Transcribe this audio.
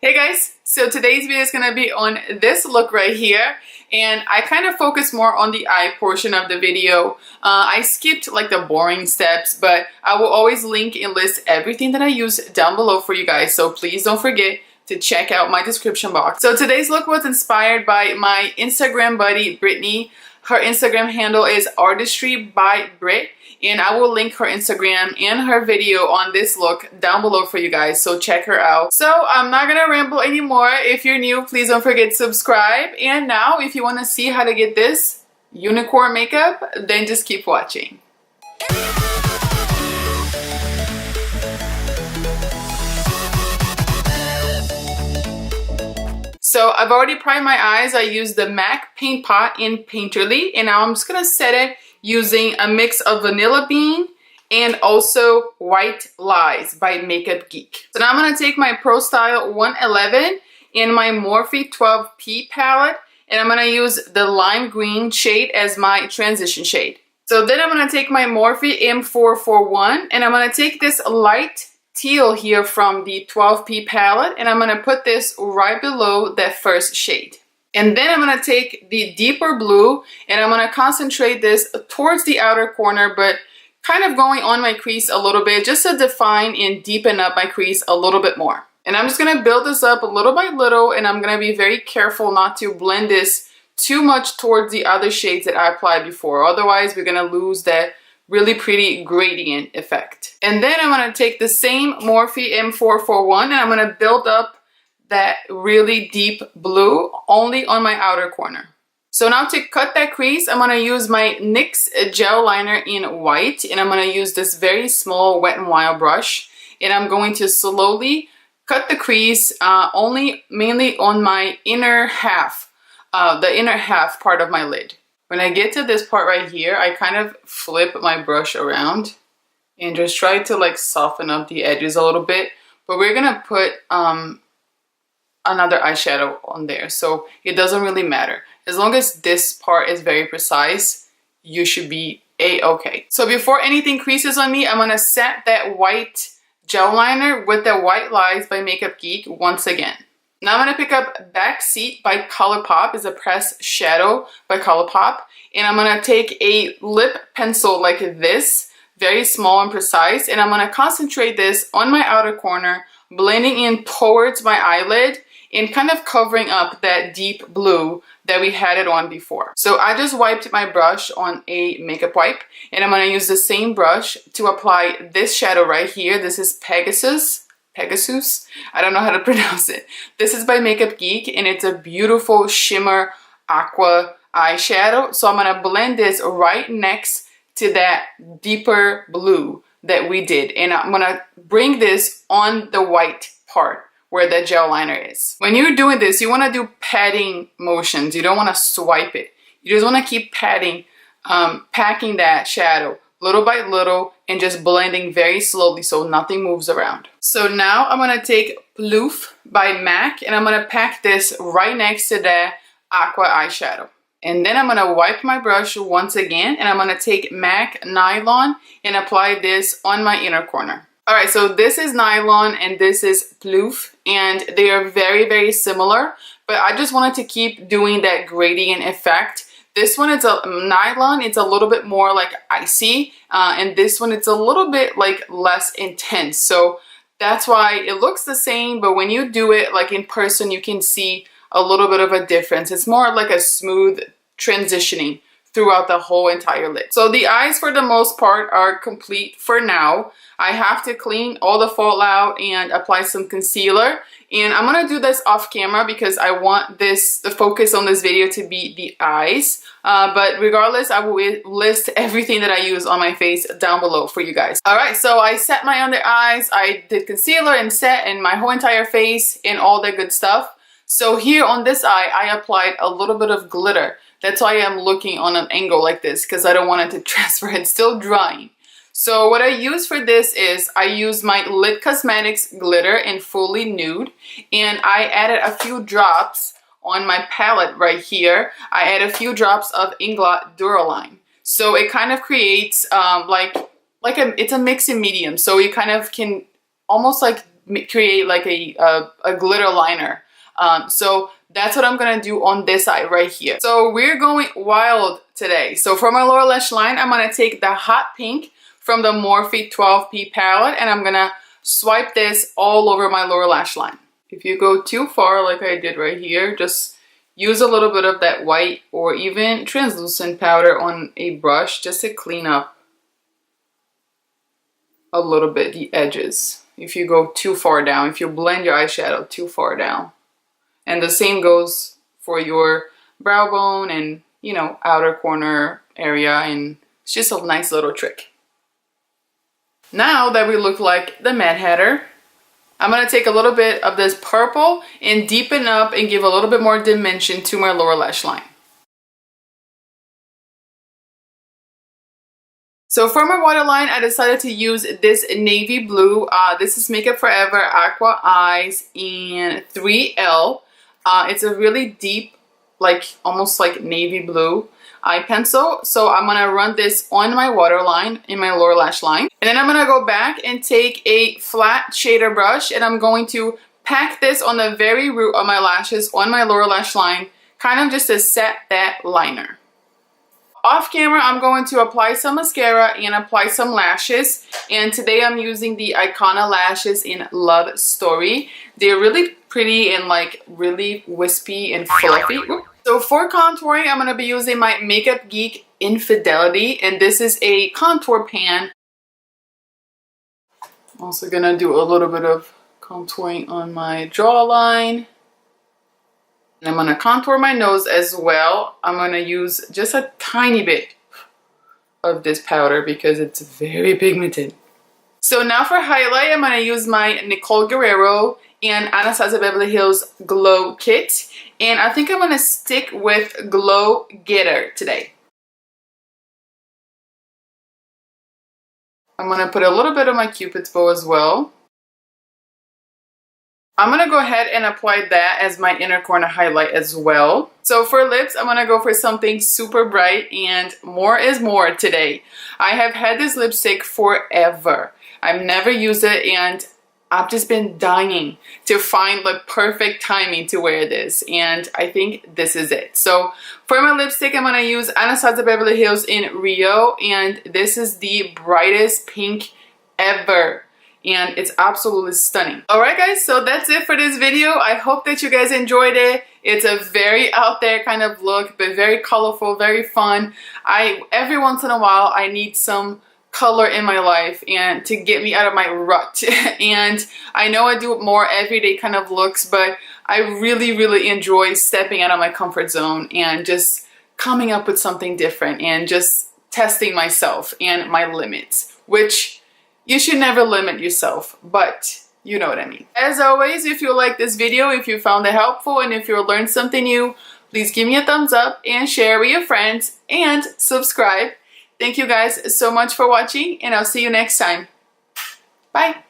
Hey guys, so today's video is going to be on this look right here, and I kind of focus more on the eye portion of the video. I skipped like the boring steps, but I will always link and list everything that I use down below for you guys, so please don't forget to check out my description box. So today's look was inspired by my Instagram buddy Britney. Her Instagram handle is Artistry by Brit, and I will link her Instagram and her video on this look down below for you guys, so check her out. So I'm not gonna ramble anymore. If you're new, please don't forget to subscribe. And now, if you want to see how to get this unicorn makeup, then just keep watching. So I've already primed my eyes. I used the MAC Paint Pot in Painterly, and now I'm just gonna set it using a mix of Vanilla Bean and also White Lies by Makeup Geek. So now I'm gonna take my Pro Style 111 in my Morphe 12P palette, and I'm gonna use the lime green shade as my transition shade. So then I'm gonna take my Morphe M441, and I'm gonna take this light teal here from the 12P palette, and I'm gonna put this right below that first shade. And then I'm gonna take the deeper blue, and I'm gonna concentrate this towards the outer corner, but kind of going on my crease a little bit, just to define and deepen up my crease a little bit more. And I'm just gonna build this up little by little, and I'm gonna be very careful not to blend this too much towards the other shades that I applied before. Otherwise, we're gonna lose that really pretty gradient effect. And then I'm gonna take the same Morphe M441, and I'm gonna build up that really deep blue only on my outer corner. So now to cut that crease, I'm gonna use my NYX gel liner in white, and I'm gonna use this very small Wet n Wild brush, and I'm going to slowly cut the crease mainly on my inner half, the inner half part of my lid. When I get to this part right here, I kind of flip my brush around and just try to like soften up the edges a little bit. But we're gonna put another eyeshadow on there, so it doesn't really matter. As long as this part is very precise, you should be a-okay. So before anything creases on me, I'm gonna set that white gel liner with the White Lies by Makeup Geek once again. Now I'm gonna pick up Backseat by ColourPop. It's a pressed shadow by ColourPop. And I'm gonna take a lip pencil like this, very small and precise, and I'm gonna concentrate this on my outer corner, blending in towards my eyelid and kind of covering up that deep blue that we had it on before. So I just wiped my brush on a makeup wipe, and I'm gonna use the same brush to apply this shadow right here. This is Pegasus. I don't know how to pronounce it. This is by Makeup Geek, and it's a beautiful shimmer aqua eyeshadow. So I'm gonna blend this right next to that deeper blue that we did, and I'm gonna bring this on the white part where the gel liner is. When you're doing this, you wanna do patting motions. You don't wanna swipe it. You just wanna keep patting, packing that shadow little by little, and just blending very slowly so nothing moves around. So now I'm gonna take Phloof by MAC, and I'm gonna pack this right next to the Aqua eyeshadow. And then I'm gonna wipe my brush once again, and I'm gonna take MAC Nylon and apply this on my inner corner. Alright, so this is Nylon and this is Phloof, and they are very, very similar, but I just wanted to keep doing that gradient effect. This one, it's a Nylon, it's a little bit more like icy, and this one, it's a little bit like less intense. So that's why it looks the same, but when you do it like in person, you can see a little bit of a difference. It's more like a smooth transitioning throughout the whole entire lid. So the eyes for the most part are complete for now. I have to clean all the fallout and apply some concealer. And I'm gonna do this off camera because I want the focus on this video to be the eyes. But regardless, I will list everything that I use on my face down below for you guys. Alright, so I set my under eyes, I did concealer and set in my whole entire face and all that good stuff. So here on this eye, I applied a little bit of glitter. That's why I'm looking on an angle like this, because I don't want it to transfer. It's still drying. So what I use for this is I use my NYX Cosmetics glitter in Fully Nude, and I added a few drops on my palette right here. I add a few drops of Inglot Duraline. So it kind of creates it's a mix and medium. So you kind of can almost like create like a glitter liner. So that's what I'm gonna do on this side right here. So we're going wild today. So for my lower lash line, I'm gonna take the hot pink from the Morphe 12P palette, and I'm gonna swipe this all over my lower lash line. If you go too far like I did right here, just use a little bit of that white or even translucent powder on a brush just to clean up a little bit the edges. If you go too far down, if you blend your eyeshadow too far down. And the same goes for your brow bone and, you know, outer corner area, and it's just a nice little trick. Now that we look like the Mad Hatter, I'm going to take a little bit of this purple and deepen up and give a little bit more dimension to my lower lash line. So for my waterline, I decided to use this navy blue. This is Makeup Forever Aqua Eyes in 3L. It's a really deep, like almost like navy blue eye pencil. So I'm gonna run this on my waterline in my lower lash line. And then I'm gonna go back and take a flat shader brush, and I'm going to pack this on the very root of my lashes on my lower lash line, kind of just to set that liner. Off camera, I'm going to apply some mascara and apply some lashes. And today I'm using the Icona lashes in Love Story. They're really pretty and like really wispy and fluffy. So for contouring, I'm going to be using my Makeup Geek Infidelity. And this is a contour pan. Also going to do a little bit of contouring on my jawline. And I'm going to contour my nose as well. I'm going to use just a tiny bit of this powder because it's very pigmented. So now for highlight, I'm going to use my Nicole Guerrero and Anastasia Beverly Hills Glow Kit. And I think I'm going to stick with Glow Getter today. I'm going to put a little bit of my Cupid's bow as well. I'm going to go ahead and apply that as my inner corner highlight as well. So for lips, I'm going to go for something super bright, and more is more today. I have had this lipstick forever. I've never used it, and I've just been dying to find the perfect timing to wear this, and I think this is it. So for my lipstick, I'm going to use Anastasia Beverly Hills in Rio, and this is the brightest pink ever. And it's absolutely stunning. Alright guys, so that's it for this video. I hope that you guys enjoyed it. It's a very out there kind of look, but very colorful, very fun. Every once in a while, I need some color in my life and to get me out of my rut. And I know I do more everyday kind of looks, but I really enjoy stepping out of my comfort zone and just coming up with something different and just testing myself and my limits, which you should never limit yourself, but you know what I mean. As always, if you like this video, if you found it helpful, and if you learned something new, please give me a thumbs up and share with your friends and subscribe. Thank you guys so much for watching, and I'll see you next time. Bye.